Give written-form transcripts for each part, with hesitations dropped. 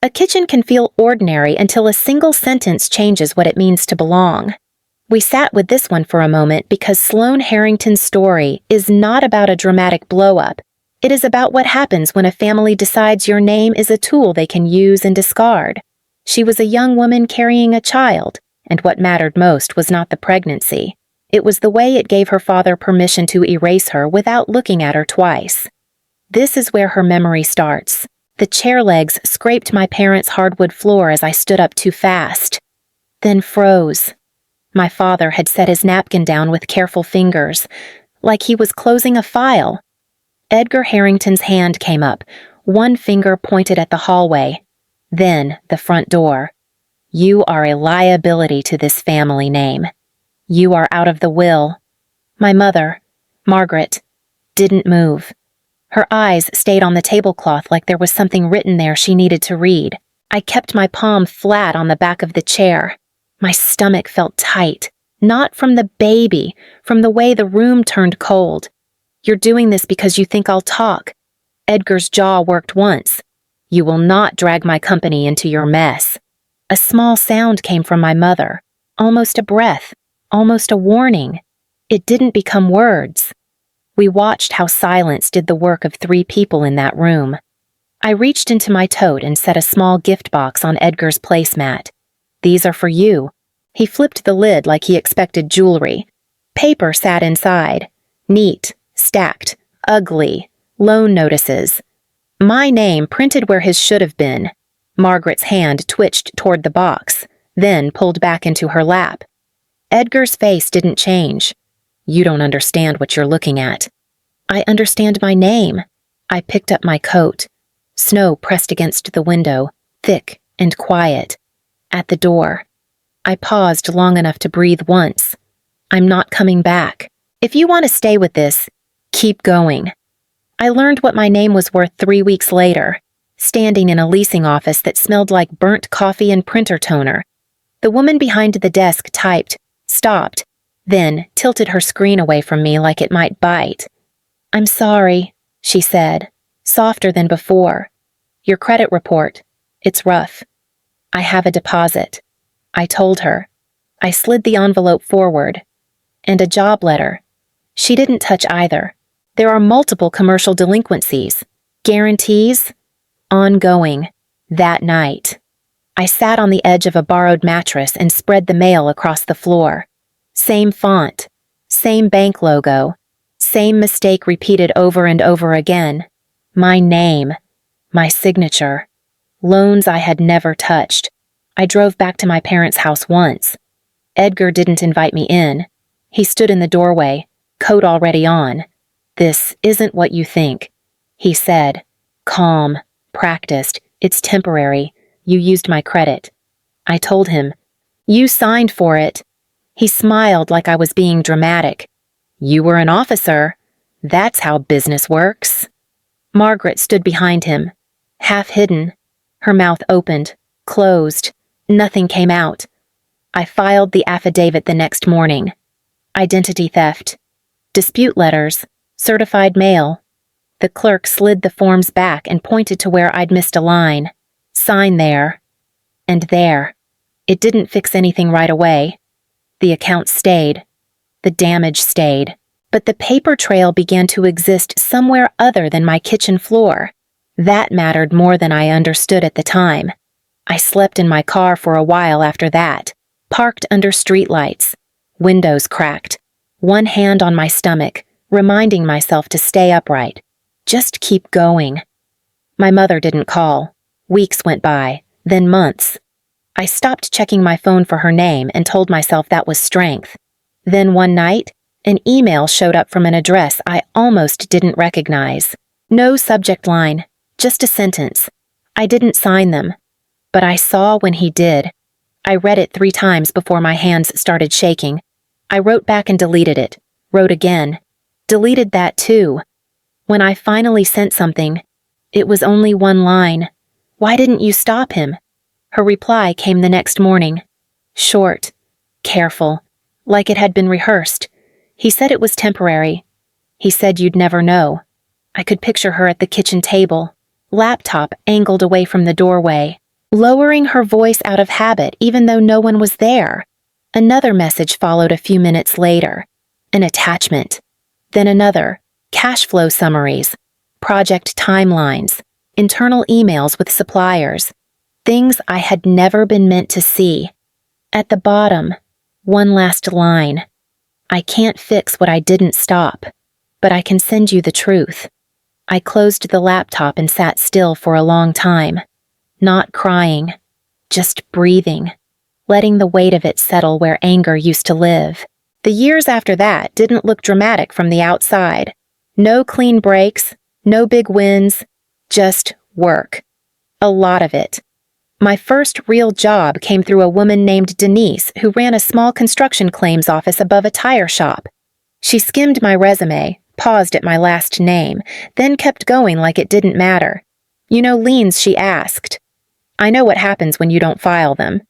A kitchen can feel ordinary until a single sentence changes what it means to belong. We sat with this one for a moment because Sloane Harrington's story is not about a dramatic blow-up. It is about what happens when a family decides your name is a tool they can use and discard. She was a young woman carrying a child, and what mattered most was not the pregnancy. It was the way it gave her father permission to erase her without looking at her twice. This is where her memory starts. The chair legs scraped my parents' hardwood floor as I stood up too fast, then froze. My father had set his napkin down with careful fingers, like he was closing a file. Edgar Harrington's hand came up, one finger pointed at the hallway, then the front door. You are a liability to this family name. You are out of the will. My mother, Margaret, didn't move. Her eyes stayed on the tablecloth like there was something written there she needed to read. I kept my palm flat on the back of the chair. My stomach felt tight, not from the baby, from the way the room turned cold. You're doing this because you think I'll talk. Edgar's jaw worked once. You will not drag my company into your mess. A small sound came from my mother, almost a breath, almost a warning. It didn't become words. We watched how silence did the work of 3 people in that room. I reached into my tote and set a small gift box on Edgar's placemat. These are for you. He flipped the lid like he expected jewelry. Paper sat inside. Neat, stacked, ugly, loan notices. My name printed where his should have been. Margaret's hand twitched toward the box, then pulled back into her lap. Edgar's face didn't change. You don't understand what you're looking at. I understand my name. I picked up my coat. Snow pressed against the window, thick and quiet. At the door. I paused long enough to breathe once. I'm not coming back. If you want to stay with this, keep going. I learned what my name was worth 3 weeks later, standing in a leasing office that smelled like burnt coffee and printer toner. The woman behind the desk typed, stopped, then tilted her screen away from me like it might bite. I'm sorry, she said, softer than before. Your credit report. It's rough. I have a deposit. I told her. I slid the envelope forward. And a job letter. She didn't touch either. There are multiple commercial delinquencies. Guarantees? Ongoing. That night. I sat on the edge of a borrowed mattress and spread the mail across the floor. Same font. Same bank logo. Same mistake repeated over and over again. My name. My signature. Loans I had never touched. I drove back to my parents' house once. Edgar didn't invite me in. He stood in the doorway, coat already on. This isn't what you think, he said. Calm, practiced, it's temporary. You used my credit. I told him. You signed for it. He smiled like I was being dramatic. You were an officer. That's how business works. Margaret stood behind him, half hidden. Her mouth opened, closed. Nothing came out. I filed the affidavit the next morning. Identity theft. Dispute letters. Certified mail. The clerk slid the forms back and pointed to where I'd missed a line. Sign there. And there. It didn't fix anything right away. The account stayed. The damage stayed. But the paper trail began to exist somewhere other than my kitchen floor. That mattered more than I understood at the time. I slept in my car for a while after that, parked under streetlights, windows cracked, one hand on my stomach, reminding myself to stay upright. Just keep going. My mother didn't call. Weeks went by, then months. I stopped checking my phone for her name and told myself that was strength. Then one night, an email showed up from an address I almost didn't recognize. No subject line, just a sentence. I didn't sign them, but I saw when he did. I read it 3 times before my hands started shaking. I wrote back and deleted it, wrote again, deleted that too. When I finally sent something, it was only one line. Why didn't you stop him? Her reply came the next morning. Short, careful, like it had been rehearsed. He said it was temporary. He said you'd never know. I could picture her at the kitchen table, laptop angled away from the doorway, lowering her voice out of habit even though no one was there. Another message followed a few minutes later. An attachment. Then another. Cash flow summaries. Project timelines. Internal emails with suppliers. Things I had never been meant to see. At the bottom, one last line. I can't fix what I didn't stop, but I can send you the truth. I closed the laptop and sat still for a long time. Not crying, just breathing, letting the weight of it settle where anger used to live. The years after that didn't look dramatic from the outside. No clean breaks, no big wins, just work. A lot of it. My first real job came through a woman named Denise who ran a small construction claims office above a tire shop. She skimmed my resume, paused at my last name, then kept going like it didn't matter. You know liens, she asked. I know what happens when you don't file them.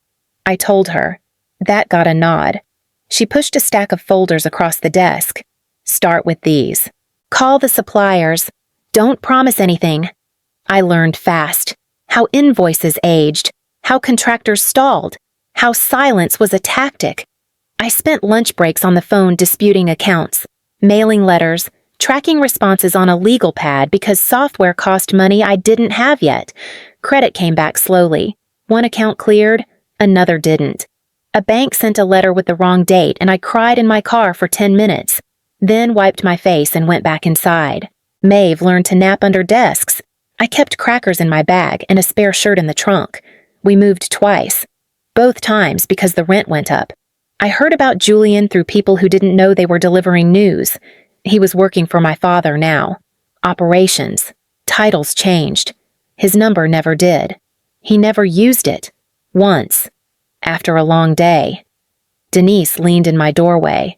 I told her. That got a nod. She pushed a stack of folders across the desk. Start with these. Call the suppliers. Don't promise anything. I learned fast. How invoices aged. How contractors stalled. How silence was a tactic. I spent lunch breaks on the phone disputing accounts, mailing letters, tracking responses on a legal pad because software cost money I didn't have yet. Credit came back slowly. One account cleared, another didn't. A bank sent a letter with the wrong date and I cried in my car for 10 minutes, then wiped my face and went back inside. Maeve learned to nap under desks. I kept crackers in my bag and a spare shirt in the trunk. We moved twice. Both times because the rent went up. I heard about Julian through people who didn't know they were delivering news. He was working for my father now. Operations. Titles changed. His number never did. He never used it. Once. After a long day. Denise leaned in my doorway.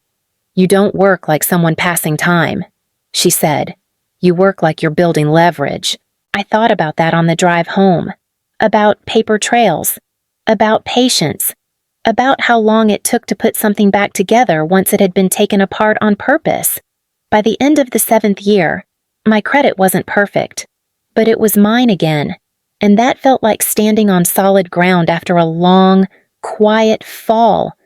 You don't work like someone passing time, she said. You work like you're building leverage. I thought about that on the drive home. About paper trails. About patience. About how long it took to put something back together once it had been taken apart on purpose. By the end of the 7th year, my credit wasn't perfect, but it was mine again, and that felt like standing on solid ground after a long, quiet fall.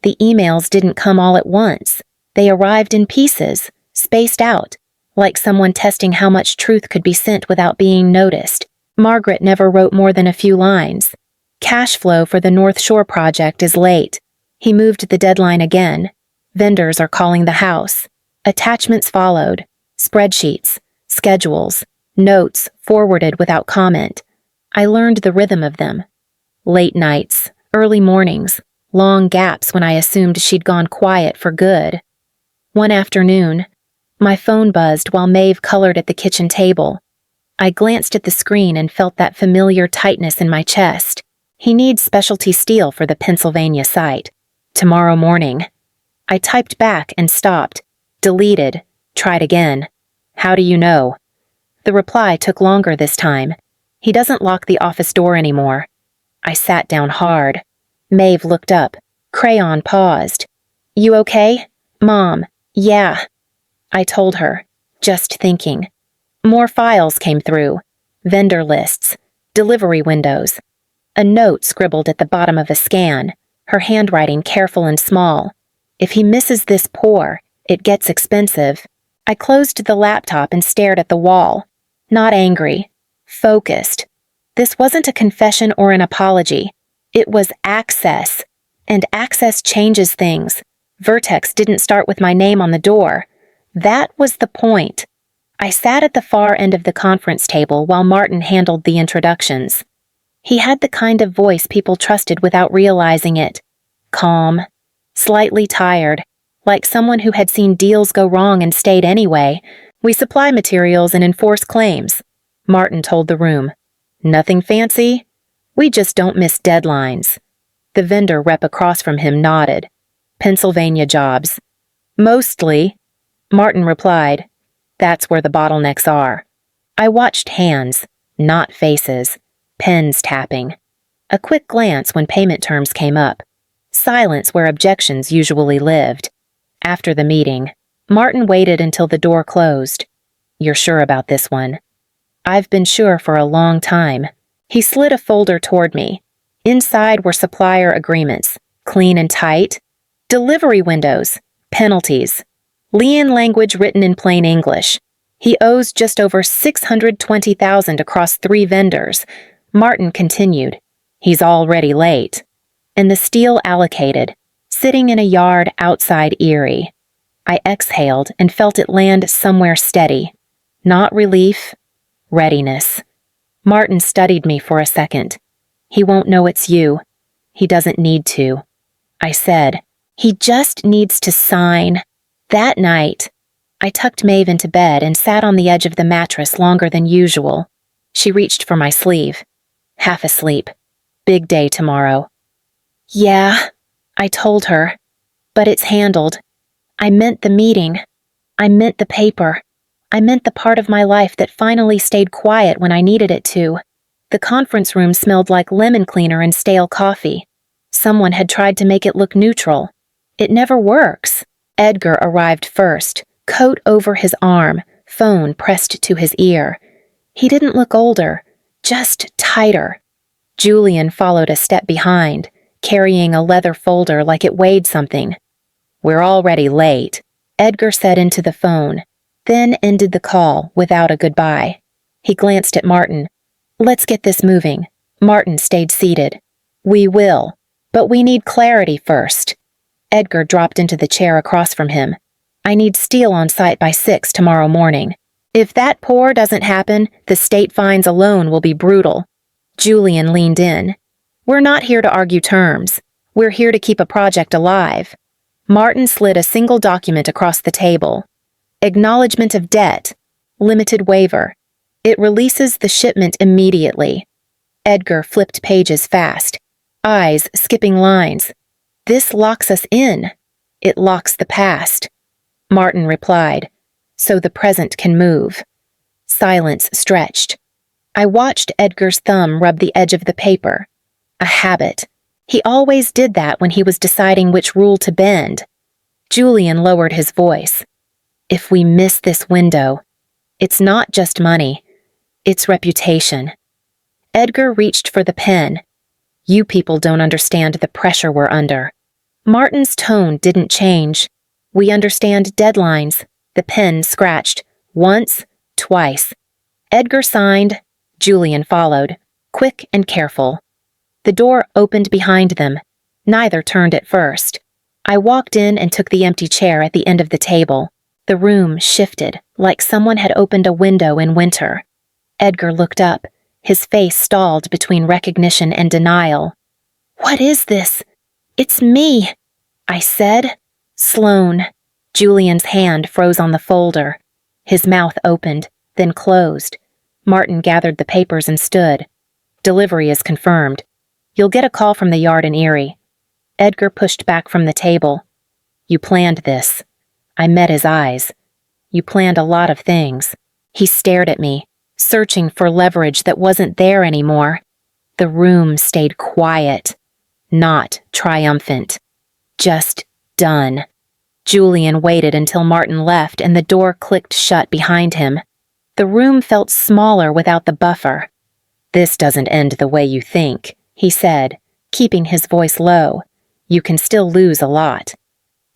The emails didn't come all at once. They arrived in pieces, spaced out, like someone testing how much truth could be sent without being noticed. Margaret never wrote more than a few lines. Cash flow for the North Shore project is late. He moved the deadline again. Vendors are calling the house. Attachments followed. Spreadsheets, schedules, notes forwarded without comment. I learned the rhythm of them. Late nights, early mornings, long gaps when I assumed she'd gone quiet for good. One afternoon, my phone buzzed while Maeve colored at the kitchen table. I glanced at the screen and felt that familiar tightness in my chest. He needs specialty steel for the Pennsylvania site. Tomorrow morning. I typed back and stopped, deleted, tried again. How do you know? The reply took longer this time. He doesn't lock the office door anymore. I sat down hard. Maeve looked up. Crayon paused. You okay? Mom, yeah. I told her, just thinking. More files came through. Vendor lists. Delivery windows. A note scribbled at the bottom of a scan, her handwriting careful and small. If he misses this pour, it gets expensive. I closed the laptop and stared at the wall. Not angry. Focused. This wasn't a confession or an apology. It was access. And access changes things. Vertex didn't start with my name on the door. That was the point. I sat at the far end of the conference table while Martin handled the introductions. He had the kind of voice people trusted without realizing it. Calm. Slightly tired. Like someone who had seen deals go wrong and stayed anyway. We supply materials and enforce claims. Martin told the room. Nothing fancy? We just don't miss deadlines. The vendor rep across from him nodded. Pennsylvania jobs. Mostly. Martin replied. That's where the bottlenecks are. I watched hands, not faces. Pens tapping. A quick glance when payment terms came up. Silence where objections usually lived. After the meeting, Martin waited until the door closed. You're sure about this one? I've been sure for a long time. He slid a folder toward me. Inside were supplier agreements, clean and tight, delivery windows, penalties, Lian language written in plain English. He owes just over $620,000 across 3 vendors. Martin continued. He's already late. And the steel allocated, sitting in a yard outside Erie. I exhaled and felt it land somewhere steady. Not relief, readiness. Martin studied me for a second. He won't know it's you. He doesn't need to. I said, he just needs to sign. That night, I tucked Maeve into bed and sat on the edge of the mattress longer than usual. She reached for my sleeve. Half asleep. Big day tomorrow. Yeah, I told her. But it's handled. I meant the meeting. I meant the paper. I meant the part of my life that finally stayed quiet when I needed it to. The conference room smelled like lemon cleaner and stale coffee. Someone had tried to make it look neutral. It never works. Edgar arrived first, coat over his arm, phone pressed to his ear. He didn't look older, just tighter. Julian followed a step behind, carrying a leather folder like it weighed something. We're already late, Edgar said into the phone, then ended the call without a goodbye. He glanced at Martin. Let's get this moving. Martin stayed seated. We will, but we need clarity first. Edgar dropped into the chair across from him. I need steel on site by 6 tomorrow morning. If that pour doesn't happen, the state fines alone will be brutal. Julian leaned in. We're not here to argue terms. We're here to keep a project alive. Martin slid a single document across the table. Acknowledgement of debt. Limited waiver. It releases the shipment immediately. Edgar flipped pages fast, eyes skipping lines. This locks us in. It locks the past. Martin replied, so the present can move. Silence stretched. I watched Edgar's thumb rub the edge of the paper. A habit. He always did that when he was deciding which rule to bend. Julian lowered his voice. If we miss this window, it's not just money. It's reputation. Edgar reached for the pen. You people don't understand the pressure we're under. Martin's tone didn't change. We understand deadlines. The pen scratched. Once, twice. Edgar signed. Julian followed. Quick and careful. The door opened behind them. Neither turned at first. I walked in and took the empty chair at the end of the table. The room shifted, like someone had opened a window in winter. Edgar looked up. His face stalled between recognition and denial. What is this? It's me, I said. Sloane. Julian's hand froze on the folder. His mouth opened, then closed. Martin gathered the papers and stood. Delivery is confirmed. You'll get a call from the yard in Erie. Edgar pushed back from the table. You planned this. I met his eyes. You planned a lot of things. He stared at me, searching for leverage that wasn't there anymore. The room stayed quiet, not triumphant. Just done. Julian waited until Martin left and the door clicked shut behind him. The room felt smaller without the buffer. This doesn't end the way you think, he said, keeping his voice low. You can still lose a lot.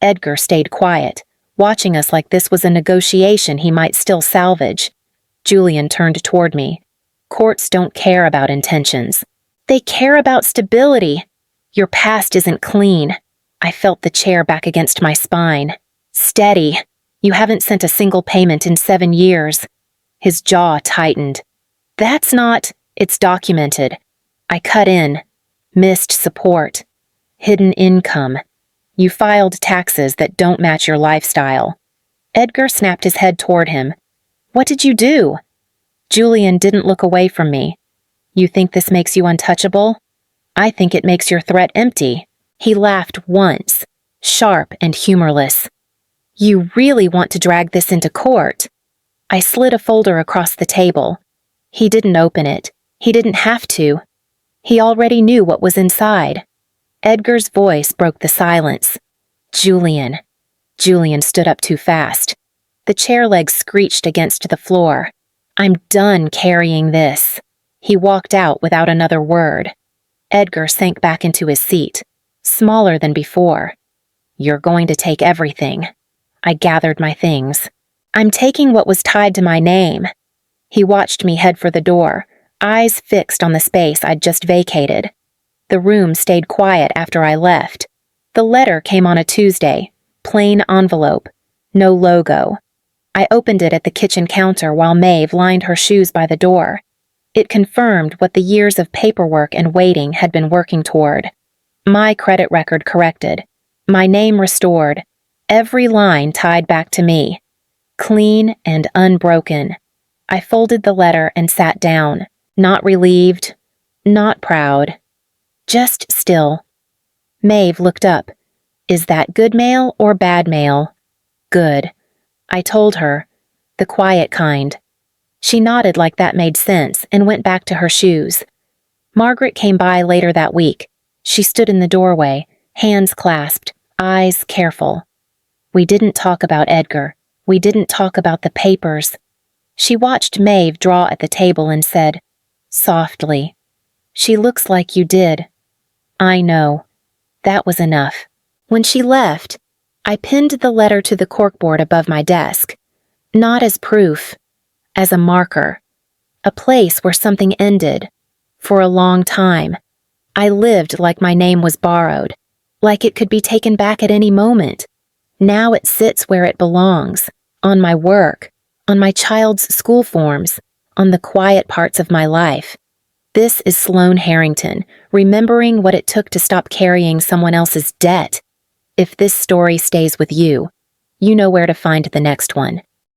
Edgar stayed quiet, watching us like this was a negotiation he might still salvage. Julian turned toward me. Courts don't care about intentions. They care about stability. Your past isn't clean. I felt the chair back against my spine. Steady. You haven't sent a single payment in 7 years. His jaw tightened. That's not... It's documented. I cut in. Missed support. Hidden income. You filed taxes that don't match your lifestyle. Edgar snapped his head toward him. What did you do? Julian didn't look away from me. You think this makes you untouchable? I think it makes your threat empty. He laughed once, sharp and humorless. You really want to drag this into court? I slid a folder across the table. He didn't open it. He didn't have to. He already knew what was inside. Edgar's voice broke the silence. Julian. Julian stood up too fast. The chair legs screeched against the floor. I'm done carrying this. He walked out without another word. Edgar sank back into his seat, smaller than before. "You're going to take everything." I gathered my things. "I'm taking what was tied to my name." He watched me head for the door, eyes fixed on the space I'd just vacated. The room stayed quiet after I left. The letter came on a Tuesday, plain envelope, no logo. I opened it at the kitchen counter while Maeve lined her shoes by the door. It confirmed what the years of paperwork and waiting had been working toward. My credit record corrected, my name restored, every line tied back to me. Clean and unbroken. I folded the letter and sat down, not relieved, not proud, just still. Maeve looked up. "Is that good mail or bad mail?" "Good," I told her, "the quiet kind." She nodded like that made sense and went back to her shoes. Margaret came by later that week. She stood in the doorway, hands clasped, eyes careful. We didn't talk about Edgar. We didn't talk about the papers. She watched Maeve draw at the table and said, softly, "She looks like you did." I know. That was enough. When she left, I pinned the letter to the corkboard above my desk. Not as proof, as a marker. A place where something ended. For a long time. I lived like my name was borrowed, like it could be taken back at any moment. Now it sits where it belongs, on my work, on my child's school forms, on the quiet parts of my life. This is Sloane Harrington, remembering what it took to stop carrying someone else's debt. If this story stays with you, you know where to find the next one.